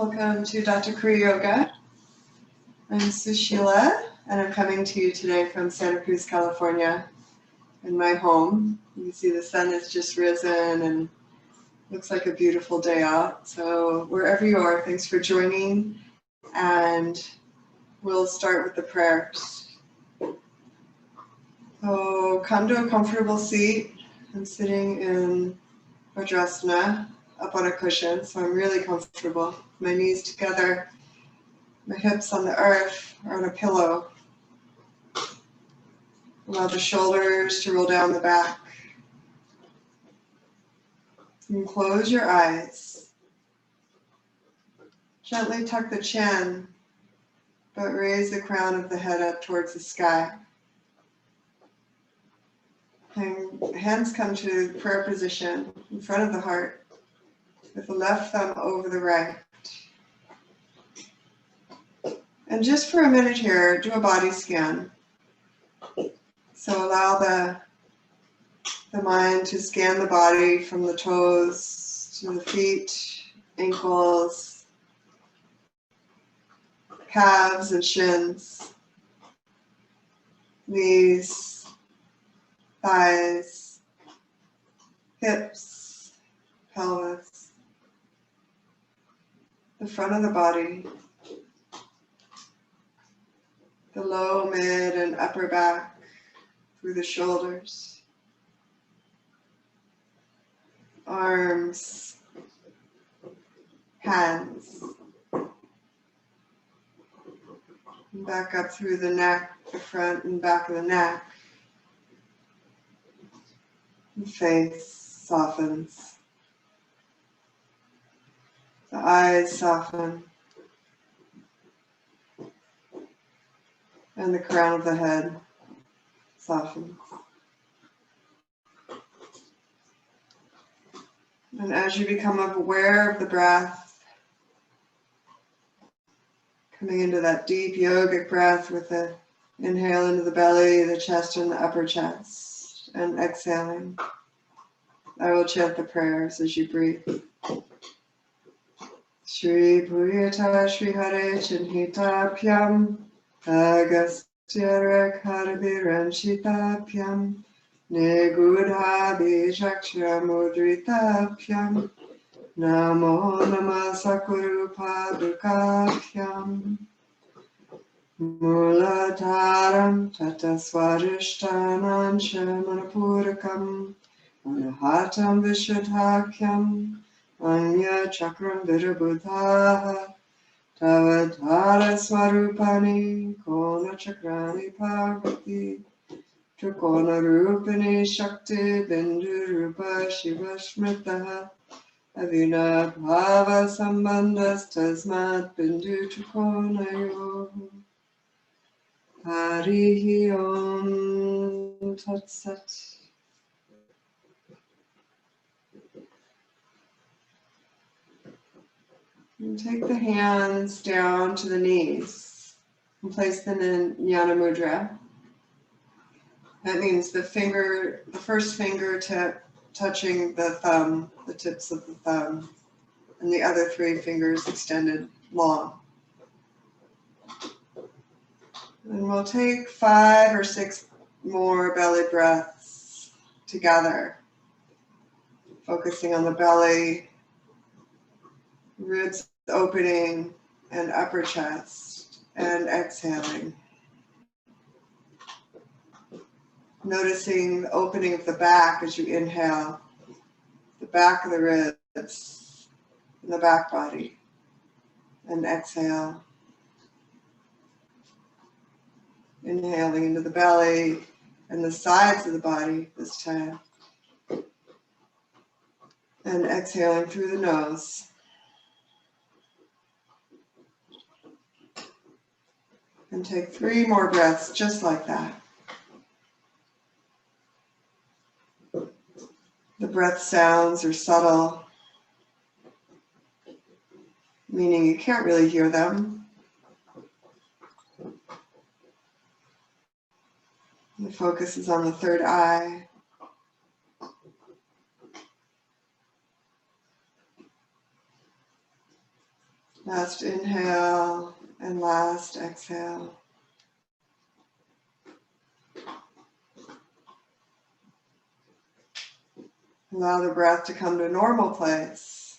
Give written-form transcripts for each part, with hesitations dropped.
Welcome to Datta Kriya Yoga. I'm Sushila, and I'm coming to you today from Santa Cruz, California, in my home. You can see the sun has just risen and looks like a beautiful day out. So wherever you are, thanks for joining, and we'll start with the prayers. So come to a comfortable seat. I'm sitting in Vajrasana, up on a cushion, so I'm really comfortable. My knees together, my hips on the earth or on a pillow. Allow the shoulders to roll down the back. And close your eyes. Gently tuck the chin, but raise the crown of the head up towards the sky. And hands come to prayer position in front of the heart, with the left thumb over the right. And just for a minute here, do a body scan. So allow the mind to scan the body from the toes to the feet, ankles, calves and shins, knees, thighs, hips, pelvis, the front of the body, the low, mid, and upper back through the shoulders, arms, hands, and back up through the neck, the front and back of the neck. The face softens. The eyes soften. And the crown of the head softens. And as you become aware of the breath, coming into that deep yogic breath with the inhale into the belly, the chest, and the upper chest, and exhaling, I will chant the prayers as you breathe. Shri Bhuyata Shri Hare Chinhitapyam Agastya Rekharviranchitapyam Negudha Bijakshramudritapyam Namo Namasakurupādukāpyam Mulataram Tatasvarishtanam Shamanapurikam Anahatam Vishuddhakyam Anya Chakram Virabhuddha Tavadhara Swarupani Kona Chakrani Parvati Trikona Rupani Shakti Bindu Rupa Shiva Smritaha Avina Bhava Sambandhas Tasmat Bindu Trikona Yo Harihi Om Tat Sat. And take the hands down to the knees and place them in Jnana Mudra. That means the first fingertip touching the thumb, the tips of the thumb, and the other three fingers extended long. And we'll take 5 or 6 more belly breaths together, focusing on the belly, ribs opening, and upper chest, and exhaling. Noticing the opening of the back as you inhale, the back of the ribs, and the back body, and exhale. Inhaling into the belly and the sides of the body this time, and exhaling through the nose. And take 3 more breaths just like that. The breath sounds are subtle, meaning you can't really hear them. The focus is on the third eye. Last inhale and last exhale. Allow the breath to come to a normal place.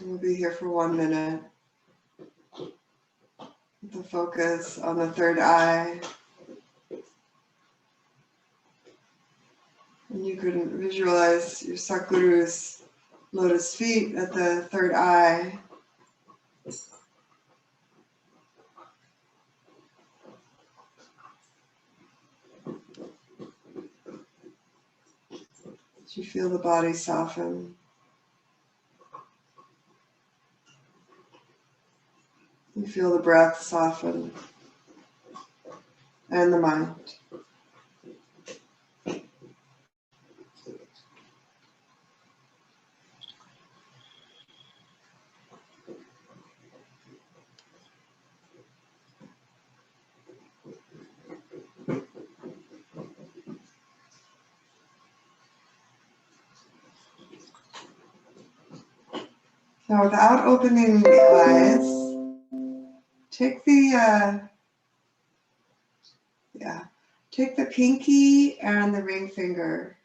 We'll be here for 1 minute. With the focus on the third eye. And you can visualize your Satguru's lotus feet at the third eye. As you feel the body soften. You feel the breath soften. And the mind. Now, without opening the eyes, take the pinky and the ring finger,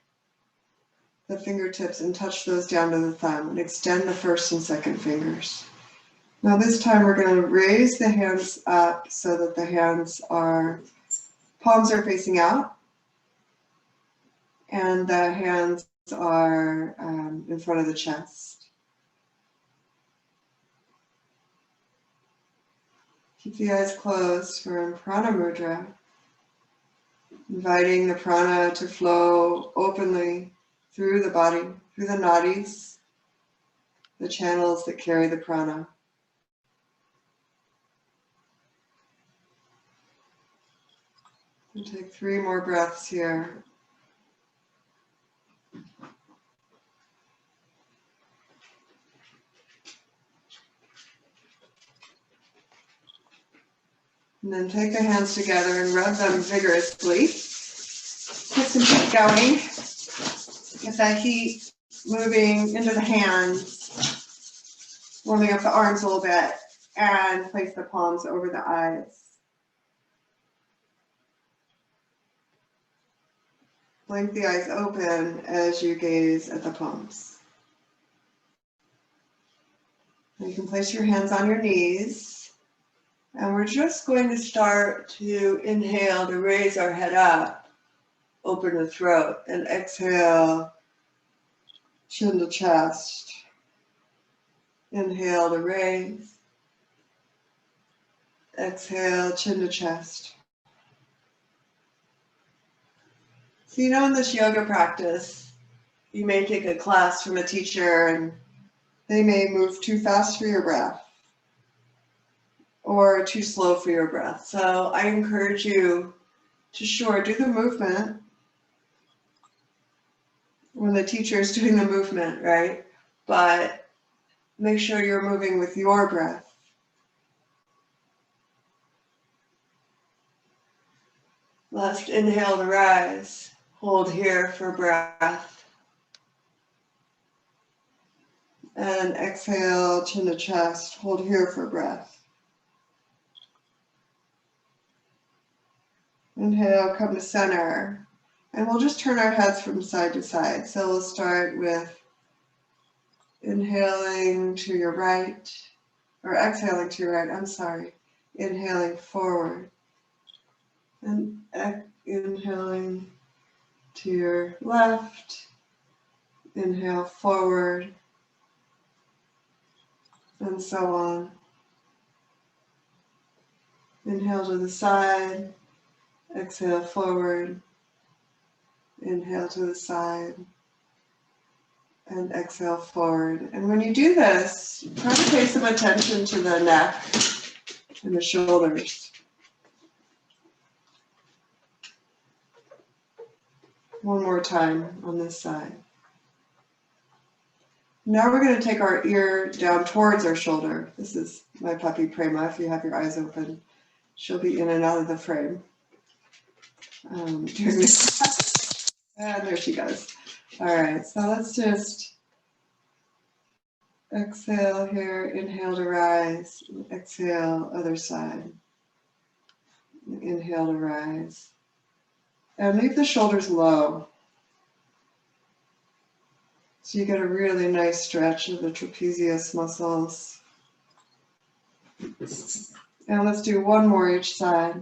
the fingertips, and touch those down to the thumb and extend the first and second fingers. Now this time we're going to raise the hands up so that the palms are facing out and the hands are in front of the chest. Keep the eyes closed for Prana Mudra, inviting the prana to flow openly through the body, through the nadis, the channels that carry the prana. And take 3 more breaths here. And then take the hands together and rub them vigorously. Get some heat going. Get that heat moving into the hands, warming up the arms a little bit, and place the palms over the eyes. Blink the eyes open as you gaze at the palms. And you can place your hands on your knees. And we're just going to start to inhale to raise our head up, open the throat, and exhale, chin to chest. Inhale to raise. Exhale, chin to chest. So in this yoga practice, you may take a class from a teacher and they may move too fast for your breath or too slow for your breath. So I encourage you to do the movement when the teacher is doing the movement, right? But make sure you're moving with your breath. Last inhale to rise. Hold here for breath. And exhale, chin to chest. Hold here for breath. Inhale, come to center. And we'll just turn our heads from side to side. So we'll start with inhaling to your right, or exhaling to your right, I'm sorry. Inhaling forward. And inhaling to your left. Inhale forward. And so on. Inhale to the side. Exhale forward. Inhale to the side. And exhale forward. And when you do this, try to pay some attention to the neck and the shoulders. One more time on this side. Now we're going to take our ear down towards our shoulder. This is my puppy Prema. If you have your eyes open, she'll be in and out of the frame during this. And there she goes. All right, so let's just exhale here, inhale to rise, exhale, other side. Inhale to rise. And leave the shoulders low. So you get a really nice stretch of the trapezius muscles. And let's do one more each side.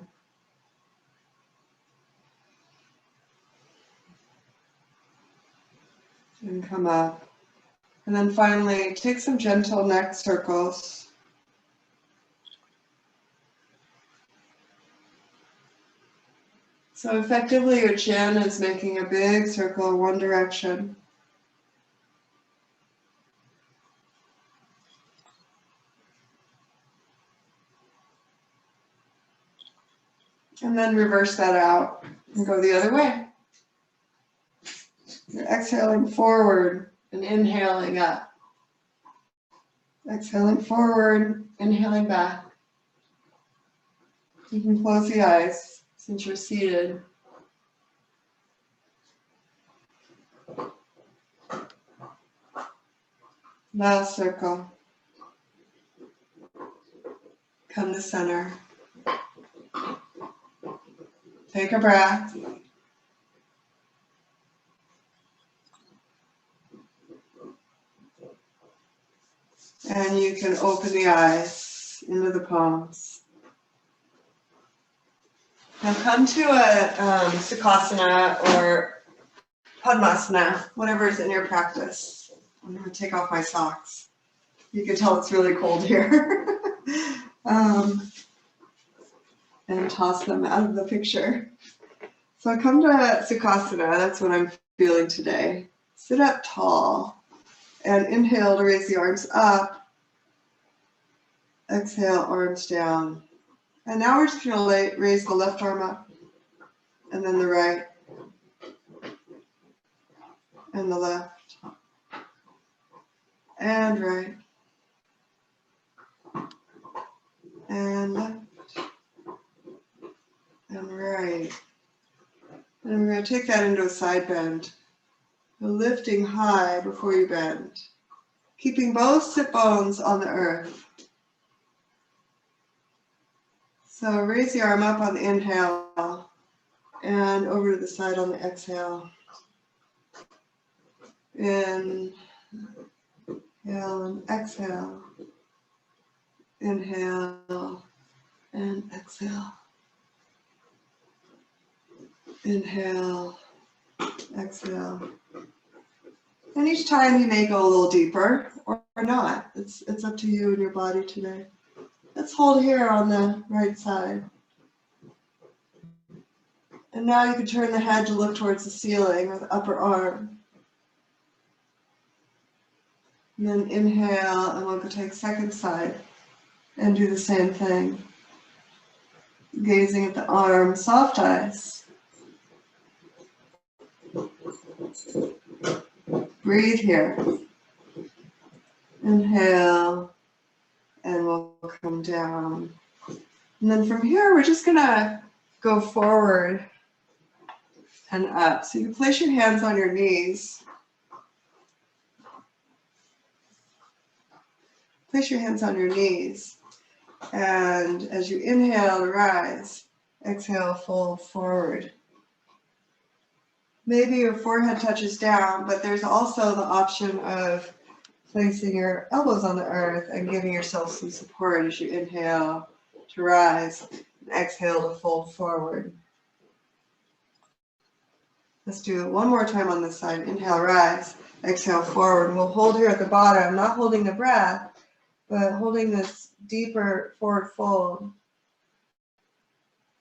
And come up. And then finally, take some gentle neck circles. So effectively, your chin is making a big circle in one direction. And then reverse that out and go the other way. You're exhaling forward and inhaling up. Exhaling forward, inhaling back. You can close the eyes since you're seated. Last circle. Come to center. Take a breath. And you can open the eyes into the palms. Now come to a Sukhasana or Padmasana, whatever is in your practice. I'm going to take off my socks. You can tell it's really cold here. And toss them out of the picture. So I come to Sukhasana, that's what I'm feeling today. Sit up tall and inhale to raise the arms up. Exhale, arms down. And now we're just going to raise the left arm up and then the right and the left and right and left and right. And we're going to take that into a side bend. Lifting high before you bend. Keeping both sit bones on the earth. So raise the arm up on the inhale and over to the side on the exhale. Inhale and exhale. Inhale and exhale. Inhale, exhale. And each time you may go a little deeper or not. It's up to you and your body today. Let's hold here on the right side. And now you can turn the head to look towards the ceiling or the upper arm. And then inhale, and we'll go take second side and do the same thing. Gazing at the arm, soft eyes. Breathe here. Inhale, and we'll come down. And then from here, we're just gonna go forward and up. So you can place your hands on your knees. Place your hands on your knees. And as you inhale, rise. Exhale, fold forward. Maybe your forehead touches down, but there's also the option of placing your elbows on the earth and giving yourself some support as you inhale to rise and exhale to fold forward. Let's do it one more time on this side. Inhale, rise, exhale, forward. We'll hold here at the bottom, not holding the breath, but holding this deeper forward fold.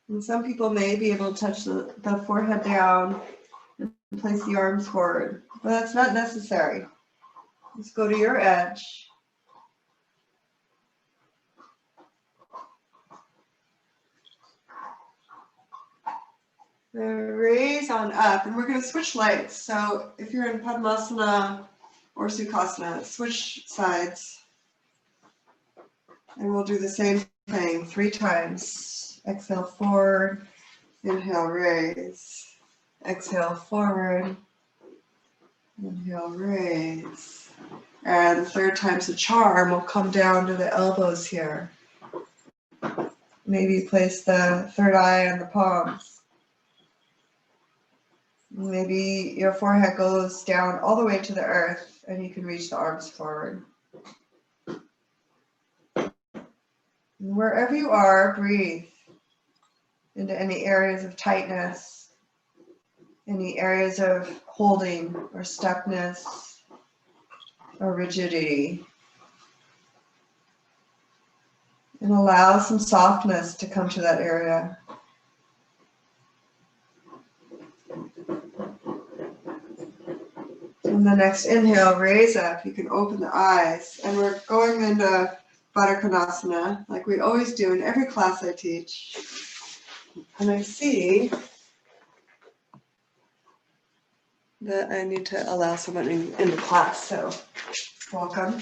And some people may be able to touch the forehead down and place the arms forward, but that's not necessary. Just go to your edge. Raise on up, and we're going to switch legs. So if you're in Padmasana or Sukhasana, switch sides. And we'll do the same thing 3 times. Exhale, forward. Inhale, raise. Exhale, forward. Inhale, raise. And the third time's a charm. We'll come down to the elbows here. Maybe place the third eye on the palms. Maybe your forehead goes down all the way to the earth and you can reach the arms forward. And wherever you are, breathe into any areas of tightness, any areas of holding or stuckness or rigidity. And allow some softness to come to that area. And the next inhale, raise up. You can open the eyes. And we're going into Datta Konasana, like we always do in every class I teach. And I see that I need to allow someone in the class, so welcome.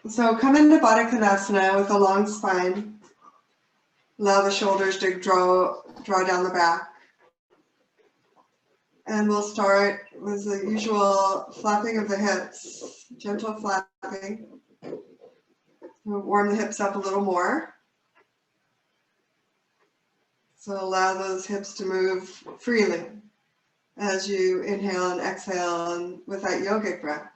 So come into Datta Konasana with a long spine. Allow the shoulders to draw down the back. And we'll start with the usual flapping of the hips, gentle flapping. We'll warm the hips up a little more. So allow those hips to move freely as you inhale and exhale and with that yogic breath.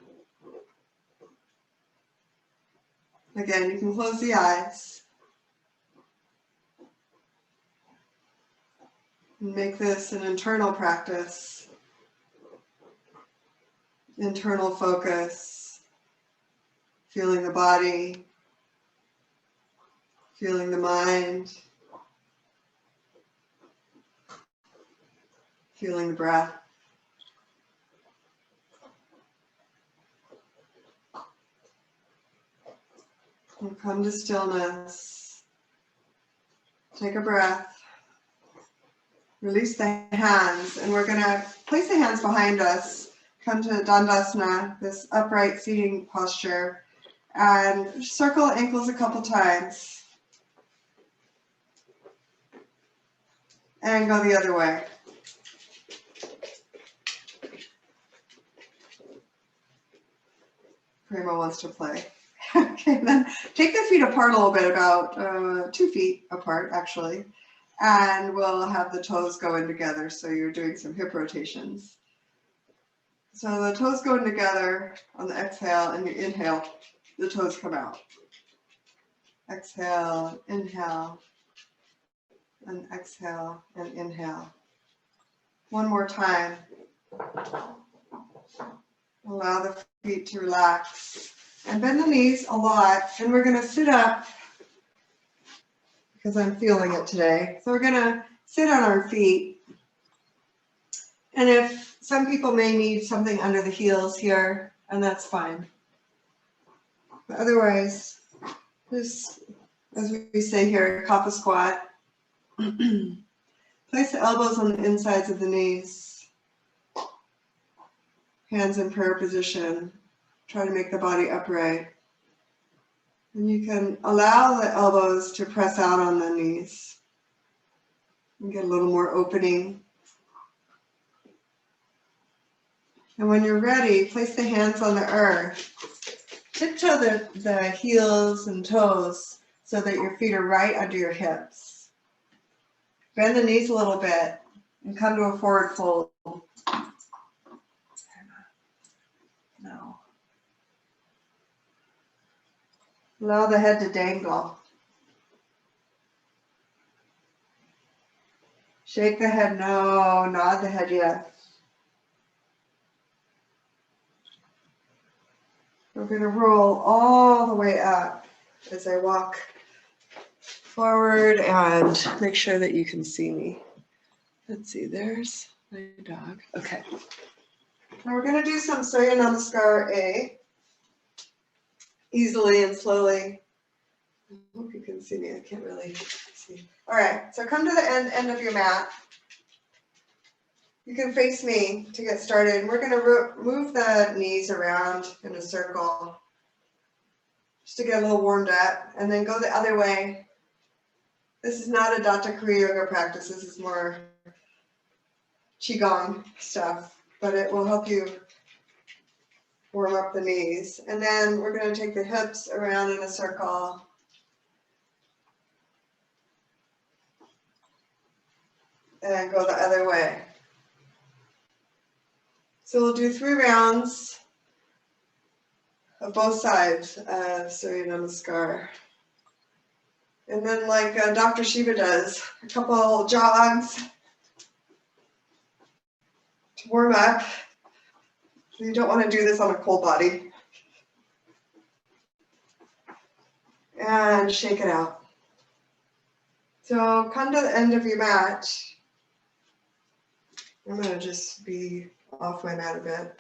Again, you can close the eyes. And make this an internal practice, internal focus, feeling the body, feeling the mind, feeling the breath. And come to stillness. Take a breath. Release the hands, and we're going to place the hands behind us. Come to Dandasana, this upright seating posture, and circle ankles a couple times. And go the other way. Prima wants to play. Okay, then take the feet apart a little bit, about 2 feet apart, actually. And we'll have the toes go in together, so you're doing some hip rotations. So the toes go in together on the exhale, and you inhale, the toes come out. Exhale, inhale, and exhale, and inhale. One more time. Allow the feet to relax. And bend the knees a lot, and we're going to sit up because I'm feeling it today. So we're going to sit on our feet. And if some people may need something under the heels here, and that's fine. But otherwise, just as we say here, kapha squat. Place the elbows on the insides of the knees. Hands in prayer position. Try to make the body upright. And you can allow the elbows to press out on the knees. And get a little more opening. And when you're ready, place the hands on the earth. Tiptoe the heels and toes so that your feet are right under your hips. Bend the knees a little bit and come to a forward fold. No. Allow the head to dangle. Shake the head no, nod the head yes. We're going to roll all the way up as I walk forward and make sure that you can see me. Let's see, there's my dog. Okay. Now we're going to do some Surya Namaskar A. Easily and slowly. I hope you can see me. I can't really see. All right, so come to the end of your mat. You can face me to get started. We're going to move the knees around in a circle just to get a little warmed up, and then go the other way. This is not a Datta Kriya Yoga practice. This is more qigong stuff, but it will help you warm up the knees. And then we're going to take the hips around in a circle. And go the other way. So we'll do 3 rounds of both sides of Surya Namaskar. And then like Dr. Shiva does, a couple jogs to warm up. You don't want to do this on a cold body. And shake it out. So come to the end of your mat. I'm going to just be off my mat a bit.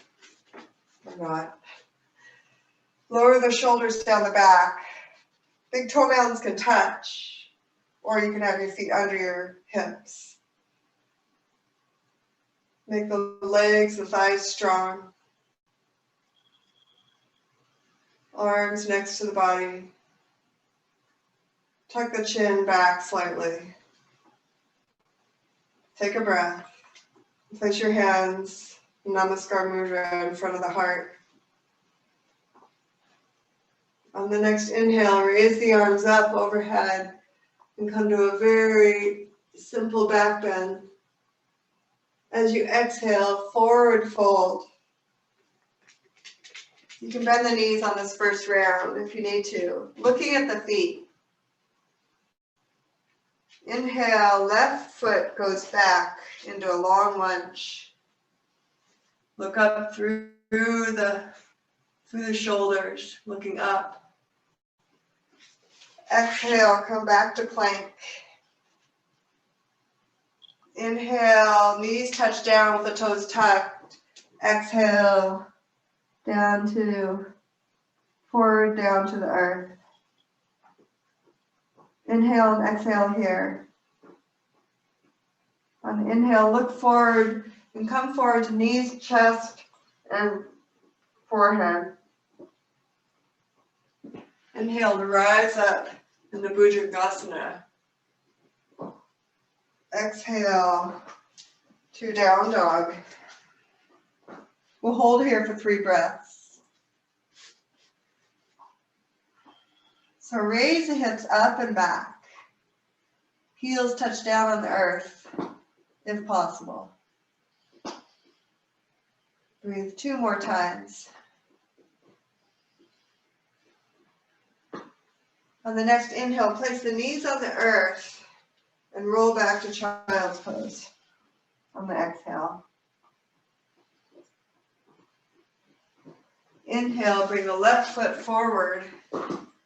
Or not. Lower the shoulders down the back. Big toe mounds can touch, or you can have your feet under your hips. Make the legs, the thighs strong. Arms next to the body. Tuck the chin back slightly. Take a breath. Place your hands, Namaskar Mudra, in front of the heart. On the next inhale, raise the arms up overhead and come to a very simple back bend. As you exhale, forward fold. You can bend the knees on this first round if you need to. Looking at the feet. Inhale, left foot goes back into a long lunge. Look up through the shoulders, looking up. Exhale, come back to plank. Inhale, knees touch down with the toes tucked. Exhale, forward down to the earth. Inhale and exhale here. On the inhale, look forward and come forward to knees, chest, and forehead. Inhale to rise up in the Bhujangasana. Exhale to down dog. We'll hold here for 3 breaths. So raise the hips up and back. Heels touch down on the earth, if possible. Breathe 2 more times. On the next inhale, place the knees on the earth and roll back to child's pose on the exhale. Inhale, bring the left foot forward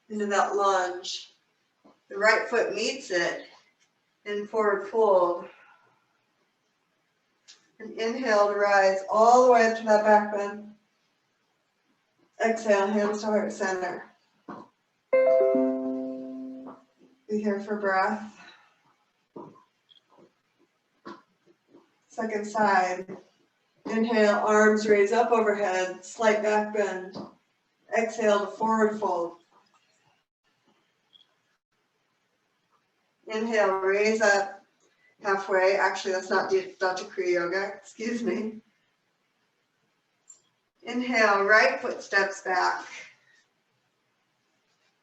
into that lunge. The right foot meets it in forward fold. And inhale to rise all the way up to that back bend. Exhale, hands to heart center. Be here for breath. Second side. Inhale, arms raise up overhead, slight back bend. Exhale to forward fold. Inhale, raise up halfway. Actually, that's not Datta Kriya Yoga, excuse me. Inhale, right foot steps back.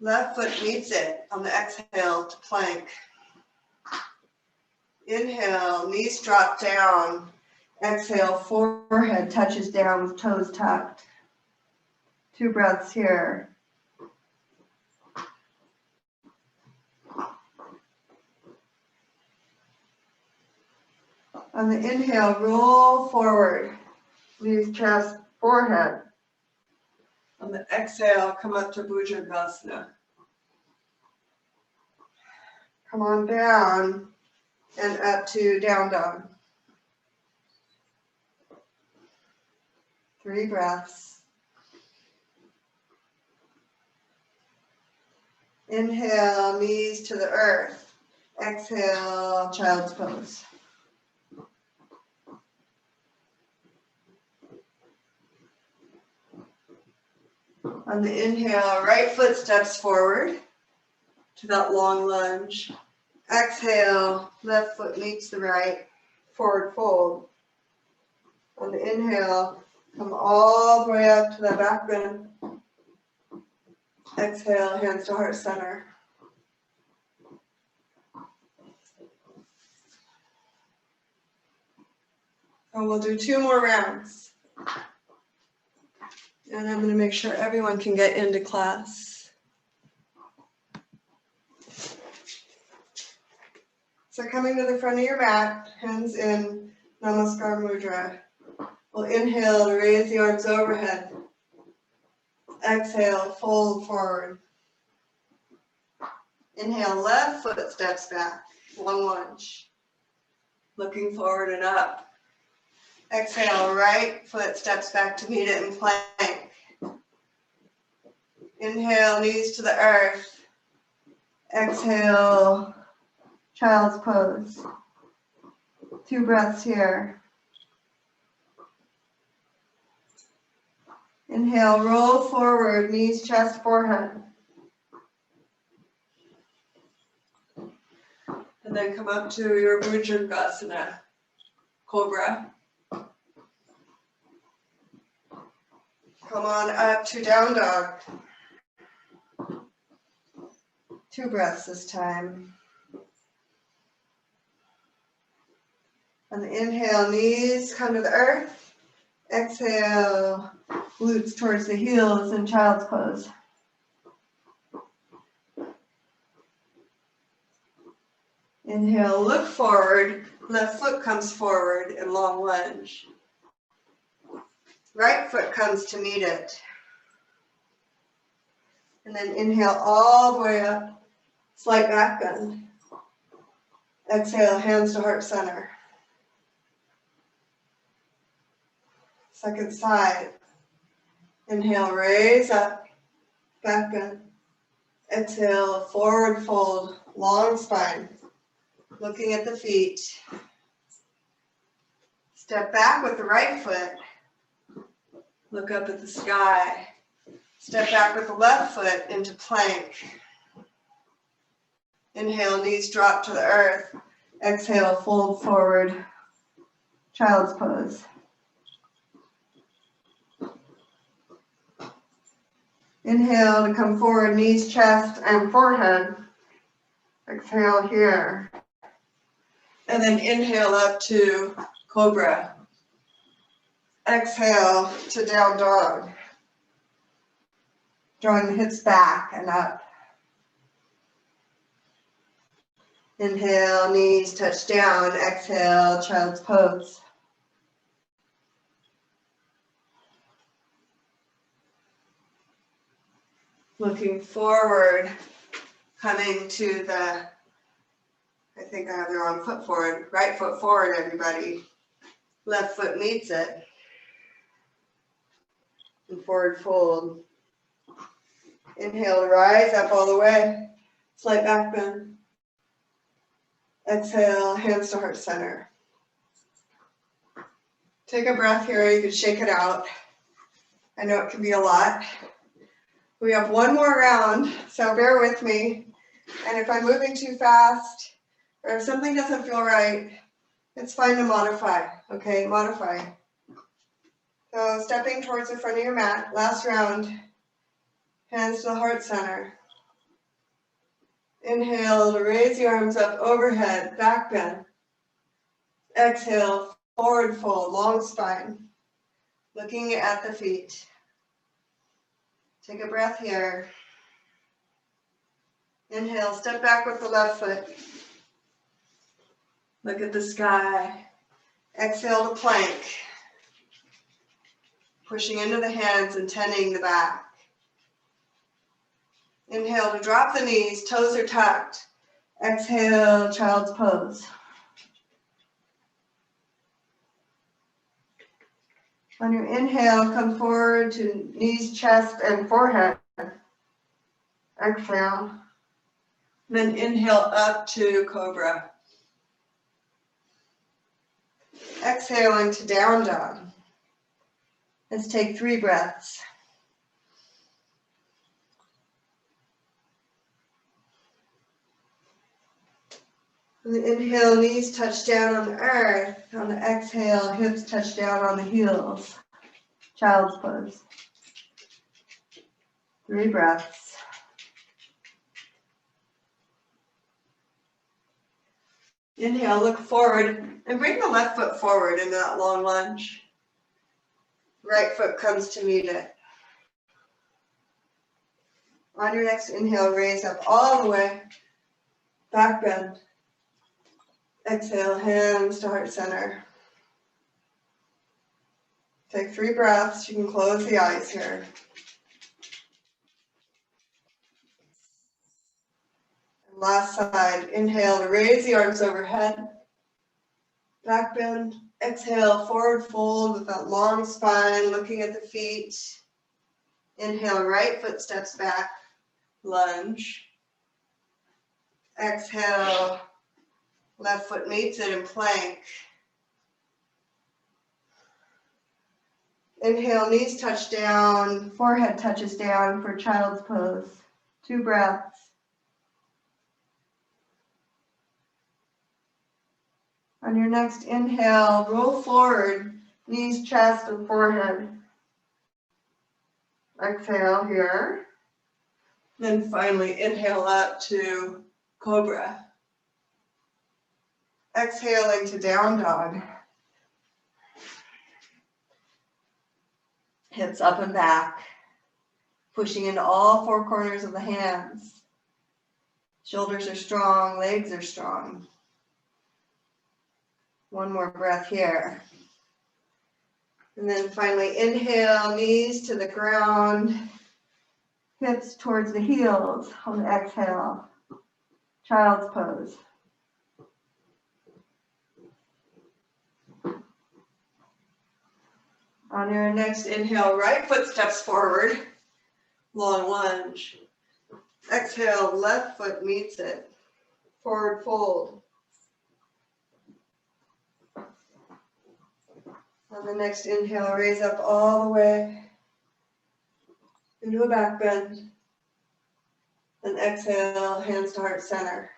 Left foot meets it on the exhale to plank. Inhale, knees drop down. Exhale, forehead touches down with toes tucked. 2 breaths here. On the inhale, roll forward. Knees, chest, forehead. On the exhale, come up to Bhujangasana. Come on down and up to down dog. 3 breaths. Inhale, knees to the earth. Exhale, child's pose. On the inhale, right foot steps forward to that long lunge. Exhale, left foot meets the right, forward fold. On the inhale, come all the way up to that back bend. Exhale, hands to heart center. And we'll do 2 more rounds. And I'm going to make sure everyone can get into class. So coming to the front of your mat, hands in, Namaskar Mudra. We'll inhale to raise the arms overhead. Exhale, fold forward. Inhale, left foot steps back, long lunge. Looking forward and up. Exhale, right foot steps back to meet it in plank. Inhale, knees to the earth. Exhale, child's pose. 2 breaths here. Inhale, roll forward, knees, chest, forehead. And then come up to your Bhujangasana, Cobra. Come on up to down dog. 2 breaths this time. On the inhale, knees come to the earth. Exhale, glutes towards the heels in child's pose. Inhale, look forward. Left foot comes forward in long lunge. Right foot comes to meet it. And then inhale all the way up. Slight back bend. Exhale, hands to heart center. Second side. Inhale, raise up. Back bend. Exhale, forward fold. Long spine. Looking at the feet. Step back with the right foot. Look up at the sky. Step back with the left foot into plank. Inhale, knees drop to the earth. Exhale, fold forward. Child's pose. Inhale to come forward, knees, chest, and forehead. Exhale here. And then inhale up to Cobra. Exhale to down dog. Drawing the hips back and up. Inhale, knees touch down. Exhale, child's pose. Looking forward, coming to the, I think I have the wrong foot forward. Right foot forward, everybody. Left foot meets it. And forward fold. Inhale to rise up all the way. Slight back bend. Exhale, hands to heart center. Take a breath here. You can shake it out. I know it can be a lot. We have 1 more round, so bear with me. And if I'm moving too fast, or if something doesn't feel right, it's fine to modify, okay? Modify. So stepping towards the front of your mat, last round, hands to the heart center. Inhale to raise the arms up overhead, back bend. Exhale, forward fold, long spine. Looking at the feet. Take a breath here. Inhale, step back with the left foot. Look at the sky. Exhale to plank. Pushing into the hands and tending the back. Inhale to drop the knees, toes are tucked. Exhale, child's pose. On your inhale, come forward to knees, chest, and forehead. Exhale. Then inhale up to Cobra. Exhaling to down dog. Let's take 3 breaths. On the inhale, knees touch down on the earth. On the exhale, hips touch down on the heels. Child's pose. 3 breaths. Inhale, look forward and bring the left foot forward into that long lunge. Right foot comes to meet it. On your next inhale, raise up all the way. Back bend. Exhale, hands to heart center. Take 3 breaths. You can close the eyes here. And last side, inhale to raise the arms overhead. Back bend. Exhale, forward fold with that long spine, looking at the feet. Inhale, right foot steps back, lunge. Exhale, left foot meets it in plank. Inhale, knees touch down, forehead touches down for child's pose. 2 breaths. On your next inhale, roll forward, knees, chest, and forehead. Exhale here. Then finally inhale up to cobra. Exhaling to down dog. Hips up and back. Pushing into all 4 corners of the hands. Shoulders are strong, legs are strong. 1 more breath here. And then finally inhale, knees to the ground, hips towards the heels on the exhale. Child's pose. On your next inhale, right foot steps forward, long lunge. Exhale, left foot meets it, forward fold. On the next inhale, raise up all the way into a back bend. And exhale, hands to heart center.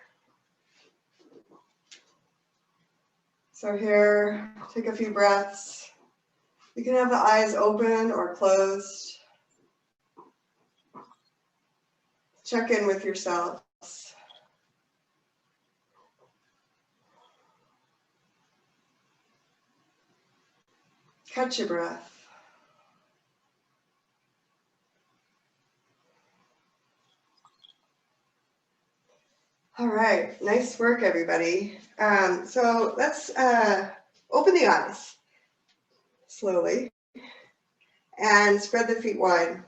So here, take a few breaths. You can have the eyes open or closed. Check in with yourselves. Catch your breath. All right, nice work, everybody. So let's open the eyes slowly and spread the feet wide.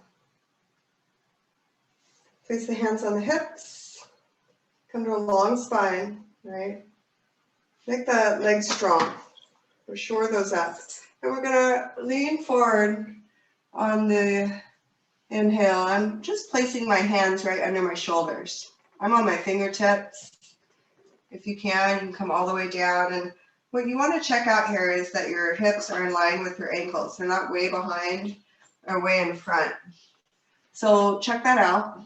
Place the hands on the hips. Come to a long spine, right? Make the legs strong. Or shore those up. And we're gonna lean forward on the inhale. I'm just placing my hands right under my shoulders. I'm on my fingertips. If you can come all the way down. And what you want to check out here is that your hips are in line with your ankles. They're not way behind or way in front. So check that out.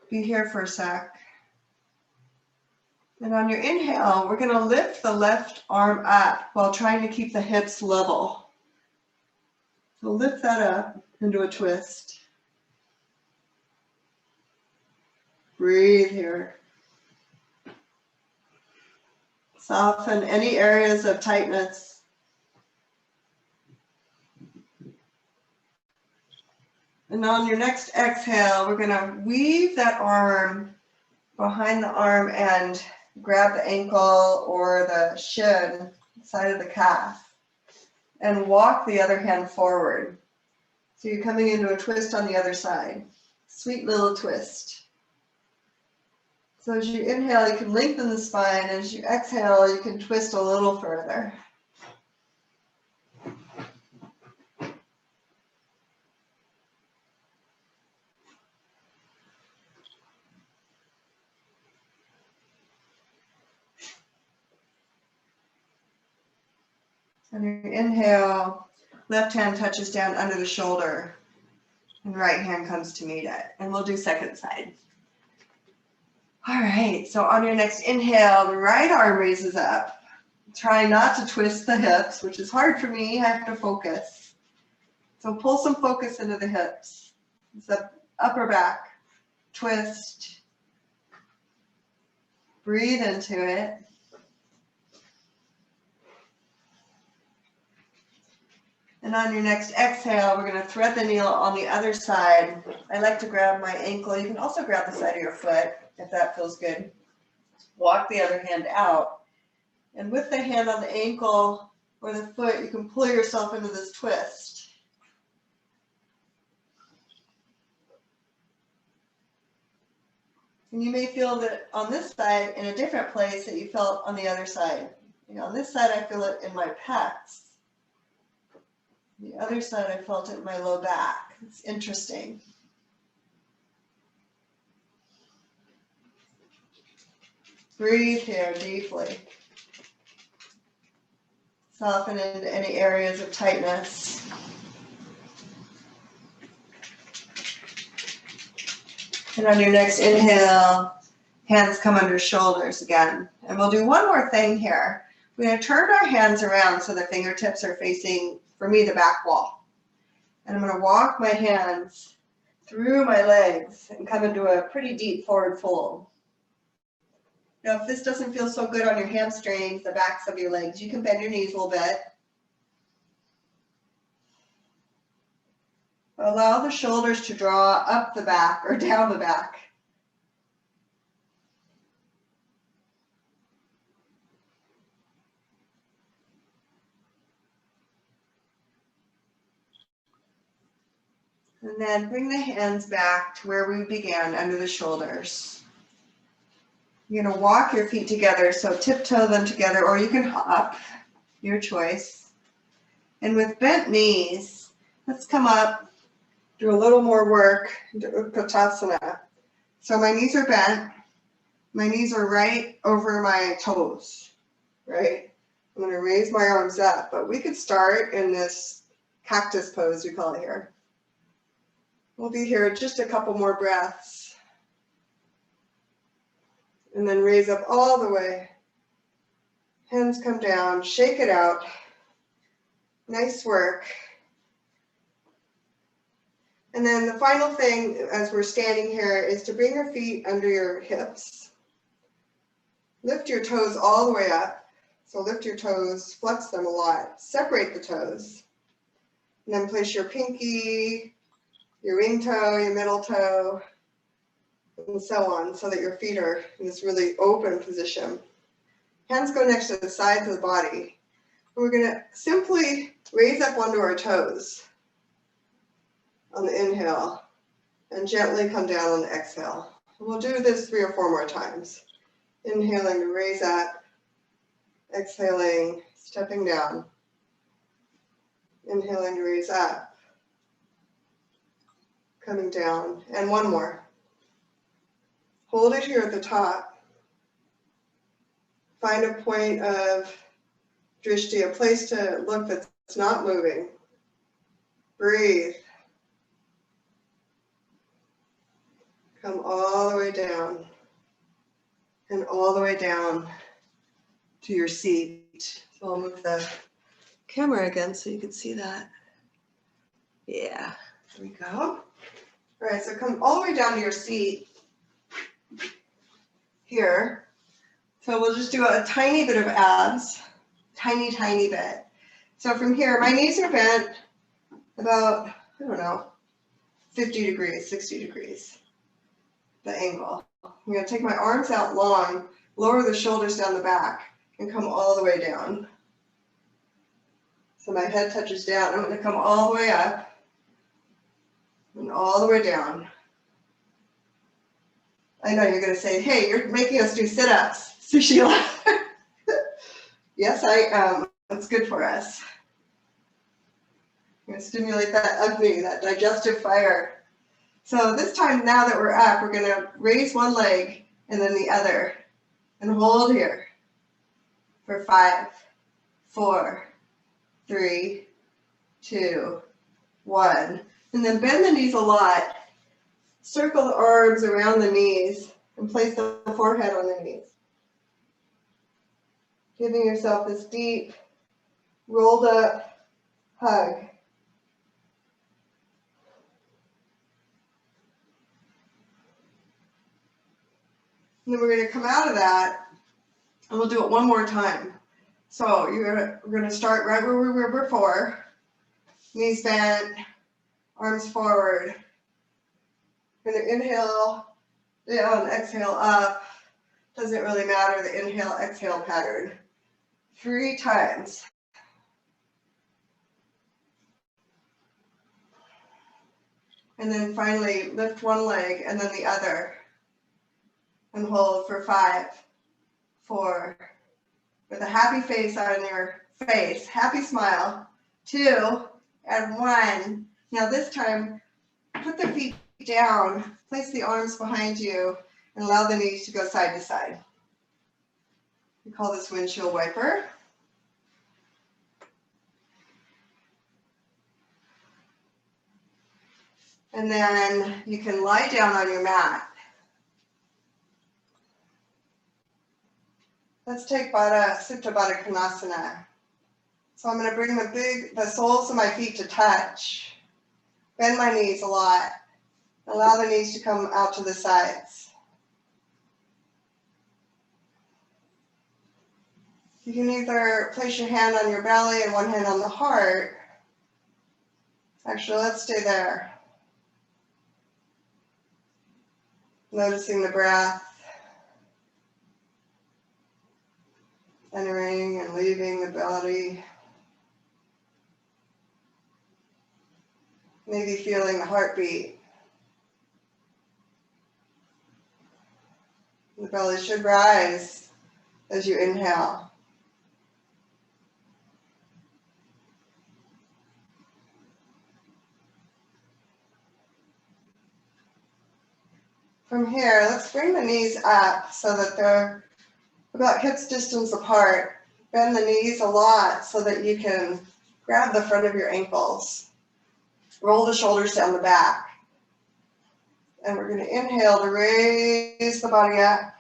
Be here for a sec. And on your inhale, we're going to lift the left arm up while trying to keep the hips level. So lift that up into a twist. Breathe here. Soften any areas of tightness. And on your next exhale, we're going to weave that arm behind the arm and grab the ankle or the shin, side of the calf, and walk the other hand forward. So you're coming into a twist on the other side. Sweet little twist. So as you inhale, you can lengthen the spine. As you exhale, you can twist a little further. On your inhale, left hand touches down under the shoulder and right hand comes to meet it. And we'll do second side. All right, so on your next inhale, the right arm raises up. Try not to twist the hips, which is hard for me. I have to focus. So pull some focus into the hips. It's the upper back. Twist. Breathe into it. And on your next exhale, we're going to thread the needle on the other side. I like to grab my ankle. You can also grab the side of your foot if that feels good. Walk the other hand out. And with the hand on the ankle or the foot, you can pull yourself into this twist. And you may feel that on this side in a different place that you felt on the other side. You know, on this side, I feel it in my pecs. The other side, I felt it in my low back. It's interesting. Breathe here deeply. Soften into any areas of tightness. And on your next inhale, hands come under shoulders again. And we'll do one more thing here. We're going to turn our hands around so the fingertips are facing, for me, the back wall. And I'm going to walk my hands through my legs and come into a pretty deep forward fold. Now, if this doesn't feel so good on your hamstrings, the backs of your legs, you can bend your knees a little bit. Allow the shoulders to draw up the back or down the back. And then bring the hands back to where we began, under the shoulders. You're going to walk your feet together, so tiptoe them together, or you can hop, your choice. And with bent knees, let's come up, do a little more work into Utkatasana. So my knees are bent. My knees are right over my toes, right? I'm going to raise my arms up, but we could start in this cactus pose, we call it here. We'll be here just a couple more breaths. And then raise up all the way. Hands come down, shake it out. Nice work. And then the final thing as we're standing here is to bring your feet under your hips. Lift your toes all the way up. So lift your toes, flex them a lot. Separate the toes. And then place your pinky, your ring toe, your middle toe, and so on, so that your feet are in this really open position. Hands go next to the sides of the body. We're going to simply raise up onto our toes on the inhale and gently come down on the exhale. We'll do this 3 or 4 more times. Inhaling to raise up, exhaling, stepping down. Inhaling to raise up, coming down, and one more. Hold it here at the top. Find a point of drishti, a place to look that's not moving. Breathe. Come all the way down and all the way down to your seat. So I'll move the camera again so you can see that. Yeah, there we go. All right, so come all the way down to your seat here. So we'll just do a tiny bit of abs, tiny bit. So from here, my knees are bent about, I don't know, 50 degrees, 60 degrees, the angle. I'm going to take my arms out long, lower the shoulders down the back, and come all the way down. So my head touches down. I'm going to come all the way up and all the way down. I know you're going to say, hey, you're making us do sit-ups, Sushila. Yes, I am. It's good for us. I'm going to stimulate that Agni, that digestive fire. So this time, now that we're up, we're going to raise one leg and then the other and hold here for 5, 4, 3, 2, 1. And then bend the knees a lot. Circle the arms around the knees And place the forehead on the knees. Giving yourself this deep, rolled up hug. And then we're going to come out of that, and we'll do it one more time. So we're going to start right where we were before. Knees bent, arms forward. We're going to inhale down, exhale up. Doesn't really matter the inhale, exhale pattern. 3 times. And then finally lift one leg and then the other. And hold for 5, 4, with a happy face on your face, happy smile, 2, and 1. Now this time, put the feet down, place the arms behind you, and allow the knees to go side to side. We call this windshield wiper. And then you can lie down on your mat. Let's take Supta Baddha Konasana. So I'm going to bring the soles of my feet to touch. Bend my knees a lot. Allow the knees to come out to the sides. You can either place your hand on your belly and one hand on the heart. Actually, let's stay there. Noticing the breath. Entering and leaving the body. Maybe feeling the heartbeat. The belly should rise as you inhale. From here, let's bring the knees up so that they're about hips distance apart. Bend the knees a lot so that you can grab the front of your ankles. Roll the shoulders down the back. And we're going to inhale to raise the body up.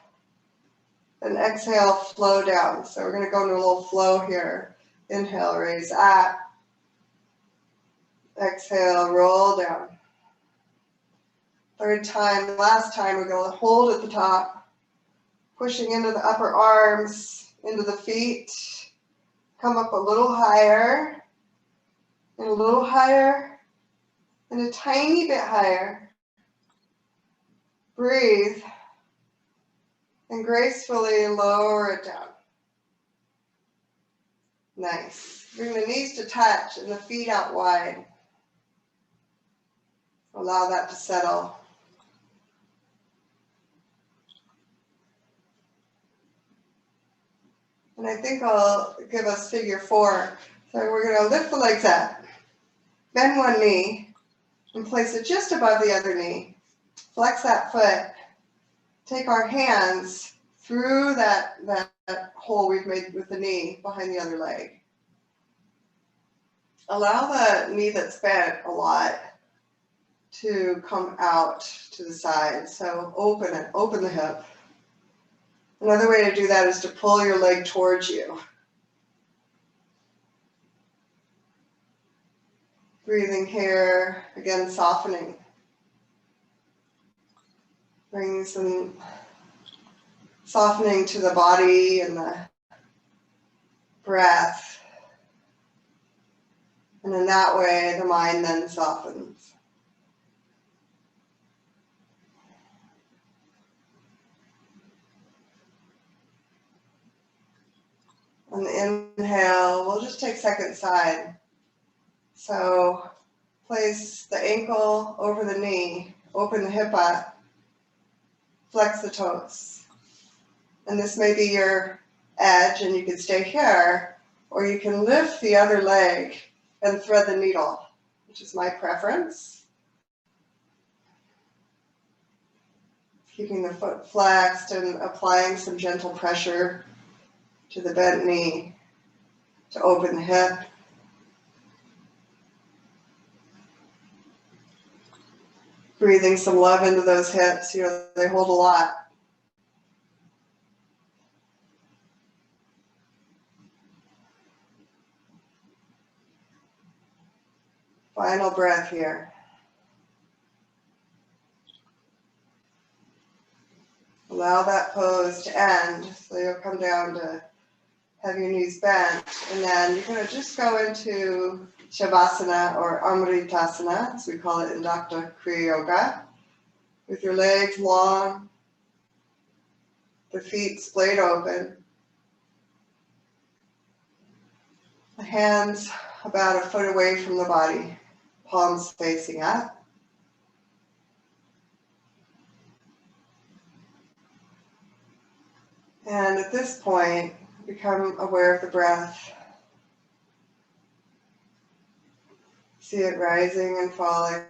And exhale, flow down. So we're going to go into a little flow here. Inhale, raise up. Exhale, roll down. Third time, last time, we're going to hold at the top. Pushing into the upper arms, into the feet. Come up a little higher. And a little higher. And a tiny bit higher. Breathe. And gracefully lower it down. Nice. Bring the knees to touch and the feet out wide. Allow that to settle. And I think I'll give us figure 4. So we're going to lift the legs up. Bend one knee and place it just above the other knee. Flex that foot. Take our hands through that hole we've made with the knee behind the other leg. Allow the knee that's bent a lot to come out to the side. So open it, open the hip. Another way to do that is to pull your leg towards you. Breathing here, again softening. Bring some softening to the body and the breath. And in that way, the mind then softens. On the inhale, we'll just take second side. So place the ankle over the knee, open the hip up, flex the toes. And this may be your edge and you can stay here, or you can lift the other leg and thread the needle, which is my preference. Keeping the foot flexed and applying some gentle pressure to the bent knee to open the hip. Breathing some love into those hips. They hold a lot. Final breath here. Allow that pose to end. So you'll come down to have your knees bent. And then you're going to just go into Shavasana or Amritasana, as we call it in Datta Kriya Yoga, with your legs long, the feet splayed open, the hands about a foot away from the body, palms facing up. And at this point, become aware of the breath. See it rising and falling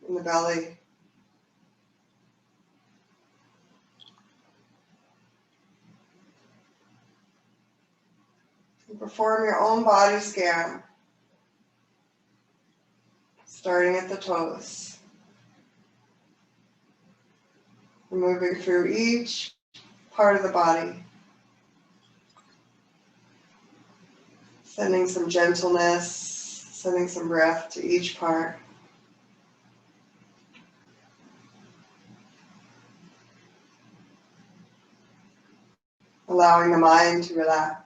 in the belly. And perform your own body scan, starting at the toes. And moving through each part of the body. Sending some gentleness, sending some breath to each part. Allowing the mind to relax.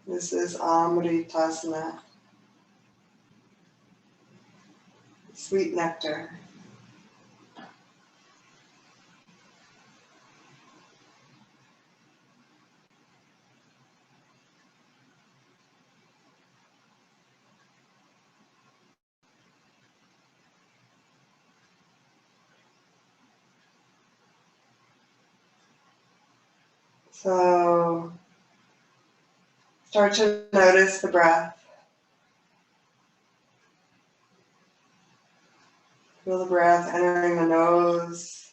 This is Amritasana, sweet nectar. So start to notice the breath. Feel the breath entering the nose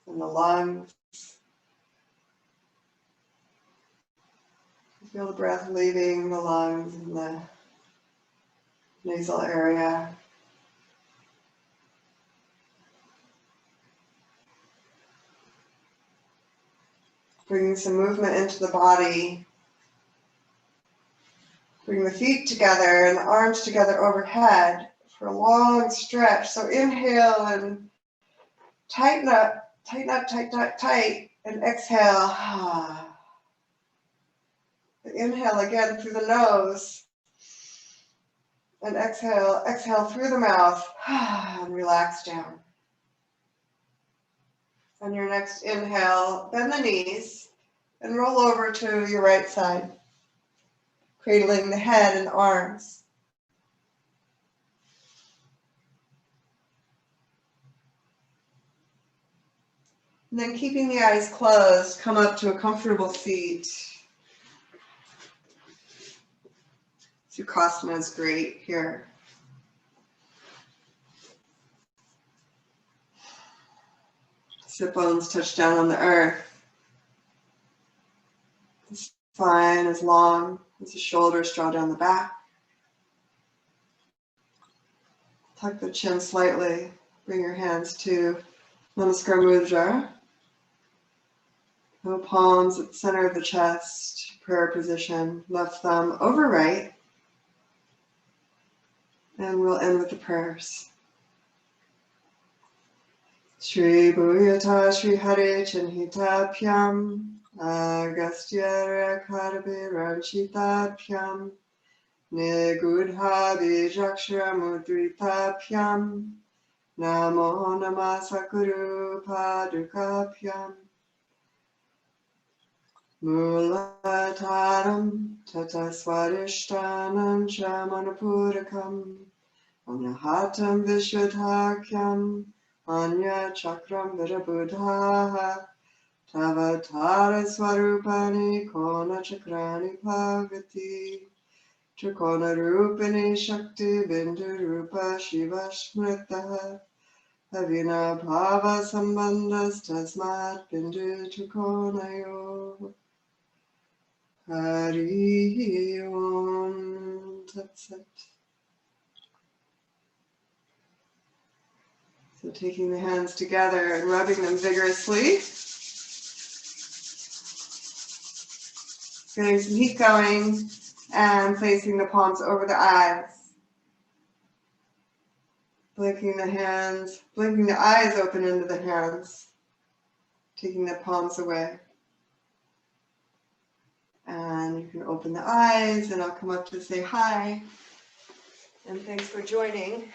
and the lungs. Feel the breath leaving the lungs and the nasal area. Bringing some movement into the body. Bring the feet together and the arms together overhead for a long stretch. So inhale and tighten up, tight, and exhale. Inhale again through the nose. And exhale through the mouth and relax down. On your next inhale, bend the knees and roll over to your right side, cradling the head and arms. And then keeping the eyes closed, come up to a comfortable seat. Sukhasana is great here. Sit bones touch down on the earth. The spine is long as the shoulders draw down the back. Tuck the chin slightly. Bring your hands to Namaskar Mudra. No palms at the center of the chest. Prayer position. Left thumb over right. And we'll end with the prayers. Shri Bhuyata Shri Hare Chinhitapyam Agastya Rekharve Ranchitapyam Nigudha Bijakshra Mudritapyam Namo Namasakuru Padukapyam Mulataram Tataswadishtanam Shamanapurikam Anahatam Vishwadhakyam Anya Chakram Virabudhaha Tavatara Swarupani Kona Chakrani Bhagati Trikona Rupani Shakti Bindu Rupa Shiva Smritaha Avina Bhava Sambandhas Tasmat Bindu Trikonayo Hari Om Tat Sat. So taking the hands together and rubbing them vigorously. Getting some heat going and placing the palms over the eyes. Blinking the eyes open into the hands. Taking the palms away. And you can open the eyes and I'll come up to say hi. And thanks for joining.